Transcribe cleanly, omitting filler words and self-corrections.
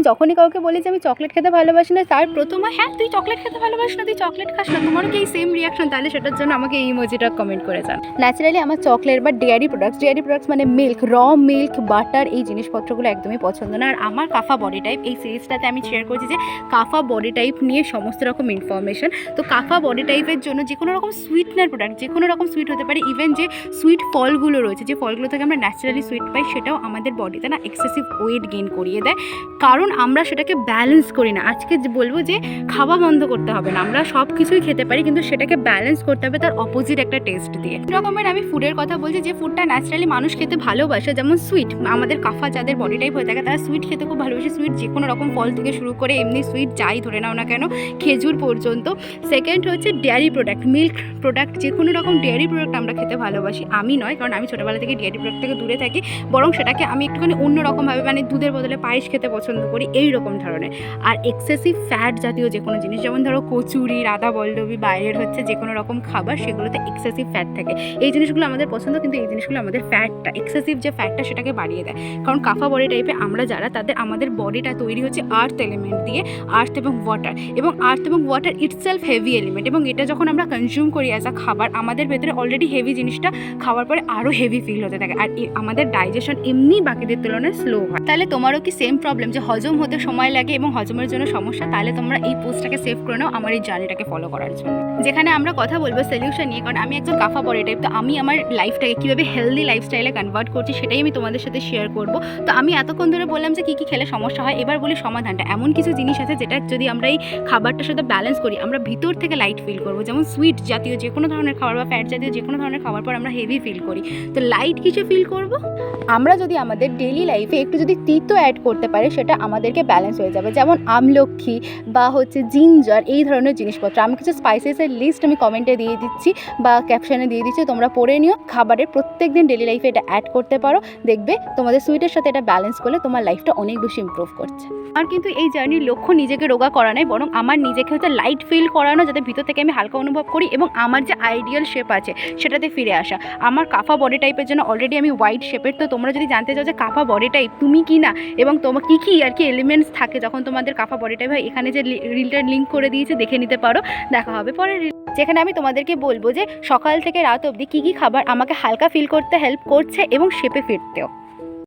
যখনই কাউকে বলি যে আমি চকলেট খেতে ভালোবাসি না, তার প্রথমে হ্যাঁ তুই চকলেট খেতে ভালোবাসি না, তুই চকলেট খাস না, তোমারও কি এই সেম রিয়াকশন? তাহলে সেটার জন্য আমাকে এই ইমোজিটা কমেন্ট করে যান। ন্যাচারালি আমার চকলেট বা ডেয়ারি প্রোডাক্টস মানে মিল্ক, র মিল্ক, বাটার, এই জিনিসপত্রগুলো একদমই পছন্দ না। আর আমার কাফা বডি টাইপ, এই সিরিজটাতে আমি শেয়ার করছি যে কাফা বডি টাইপ নিয়ে সমস্ত রকম ইনফরমেশন। তো কাফা বডি টাইপের জন্য যে কোনো রকম সুইটনার প্রোডাক্ট, যে কোনো রকম সুইট হতে পারে, ইভেন যে সুইট ফলগুলো রয়েছে, যে ফলগুলো থেকে আমরা ন্যাচারালি সুইট পাই, সেটাও আমাদের বডিতে না এক্সেসিভ ওয়েট গেইন করিয়ে দেয়, কারণ আমরা সেটাকে ব্যালেন্স করি না। আজকে বলবো যে খাওয়া বন্ধ করতে হবে না, আমরা সব কিছুই খেতে পারি, কিন্তু সেটাকে ব্যালেন্স করতে হবে তার অপোজিট একটা টেস্ট দিয়ে। এরকমের আমি ফুডের কথা বলছি যে ফুডটা ন্যাচারালি মানুষ খেতে ভালোবাসে, যেমন সুইট। আমাদের কাফা যাদের বডি টাইপ হয়ে থাকে তারা সুইট খেতে খুব ভালোবাসে, সুইট যে কোনো রকম ফল থেকে শুরু করে এমনি সুইট যাই ধরে নাও না কেন, খেজুর পর্যন্ত। সেকেন্ড হচ্ছে ডেয়ারি প্রোডাক্ট, মিল্ক প্রোডাক্ট, যে কোনো রকম ডেয়ারি প্রোডাক্ট আমরা খেতে ভালোবাসি। আমি নয়, কারণ আমি ছোটোবেলা থেকে ডেয়ারি প্রোডাক্ট থেকে দূরে থাকি, বরং সেটাকে আমি একটুখানি অন্যরকমভাবে, মানে দুধের বদলে পায়েস খেতে পছন্দ করি, এই রকম ধরনের। আর এক্সেসিভ ফ্যাট জাতীয় যে কোনো জিনিস, যেমন ধরো কচুরি, রাধা বল্লভী, বাইরের হচ্ছে যে কোনো রকম খাবার, সেগুলোতে এক্সেসিভ ফ্যাট থাকে। এই জিনিসগুলো আমাদের পছন্দ, কিন্তু এই জিনিসগুলো আমাদের ফ্যাটটা, এক্সেসিভ যে ফ্যাটটা, সেটাকে বাড়িয়ে দেয়। কারণ কাফা বডি টাইপে আমরা যারা, আমাদের বডিটা তৈরি হচ্ছে আর্থ এলিমেন্ট দিয়ে, আর্থ এবং ওয়াটার, এবং আর্থ এবং ওয়াটার ইটসেলফ হেভি এলিমেন্ট, এবং এটা যখন আমরা কনজিউম করি অ্যাজ আ খাবার, আমাদের ভেতরে অলরেডি হেভি জিনিসটা খাওয়ার পরে আরও হেভি ফিল হতে থাকে, আর আমাদের ডাইজেশন এমনি বাকিদের তুলনায় স্লো হয়। তাহলে তোমারও কি সেম প্রবলেম যে হজম হতে সময় লাগে এবং হজমের জন্য সমস্যা? তাহলে তোমরা এই পোস্টটাকে সেভ করে নাও আমার এই জার্নিটাকে ফলো করার জন্য, যেখানে আমরা কথা বলবো সলিউশন নিয়ে। কারণ আমি একজন কাফা বডি টাইপ, তো আমি আমার লাইফটাকে কীভাবে হেলদি লাইফস্টাইলে কনভার্ট করছি সেটাই আমি তোমাদের সাথে শেয়ার করব। তো আমি এতক্ষণ ধরে বললাম যে কী কী খেলে সমস্যা হয়, এবার বলি সমাধানটা। এমন কিছু জিনিস আছে যেটা যদি আমরা এই খাবারটার সাথে ব্যালেন্স করি, আমরা ভিতর থেকে লাইট ফিল করবো। যেমন সুইট জাতীয় যে কোনো ধরনের খাবার বা ফ্যাট জাতীয় যে কোনো ধরনের খাবার পর আমরা হেভি ফিল করি, তো লাইট কিছু ফিল করব। আমরা যদি আমাদের ডেইলি লাইফে একটু যদি তিতো অ্যাড করতে পারি, সেটা আমাদেরকে ব্যালেন্স হয়ে যাবে। যেমন আমলক্ষী বা হচ্ছে জিঞ্জার, এই ধরনের জিনিসপত্র। আমি কিছু স্পাইসেসের লিস্ট আমি কমেন্টে দিয়ে দিচ্ছি বা ক্যাপশনে দিয়ে দিচ্ছি, তোমরা পড়ে নিও। খাবারের প্রত্যেক দিন ডেইলি লাইফে এটা অ্যাড করতে পারো, দেখবে তোমাদের সুইটের সাথে এটা ব্যালেন্স করলে তোমার লাইফটা অনেক বেশি ইমপ্রুভ করছে। আর কিন্তু এই জার্নির লক্ষ্য নিজেকে রোগা করা নয়, বরং আমার নিজেকে হচ্ছে লাইট ফিল করানো, যাতে ভিতর থেকে আমি হালকা অনুভব করি এবং আমার যে আইডিয়াল শেপ আছে সেটাতে ফিরে আসা। আমার কাফা বডি টাইপের জন্য অলরেডি আমি হোয়াইট শেপের। তো তোমরা যদি জানতে চাও যে কাফা বডি টাইপ তুমি কি না, এবং তোমার কী কী আর কি এলিমেন্টস থাকে যখন তোমাদের কাফা বডি টাইপ হয়, এখানে যে রিলটা লিঙ্ক করে দিয়েছে, দেখে নিতে পারো। দেখা হবে পরের রিল, যেখানে আমি তোমাদেরকে বলবো যে সকাল থেকে রাত অবধি কী কী খাবার আমাকে হালকা ফিল করতে হেল্প করছে এবং শেপে ফিরতেও।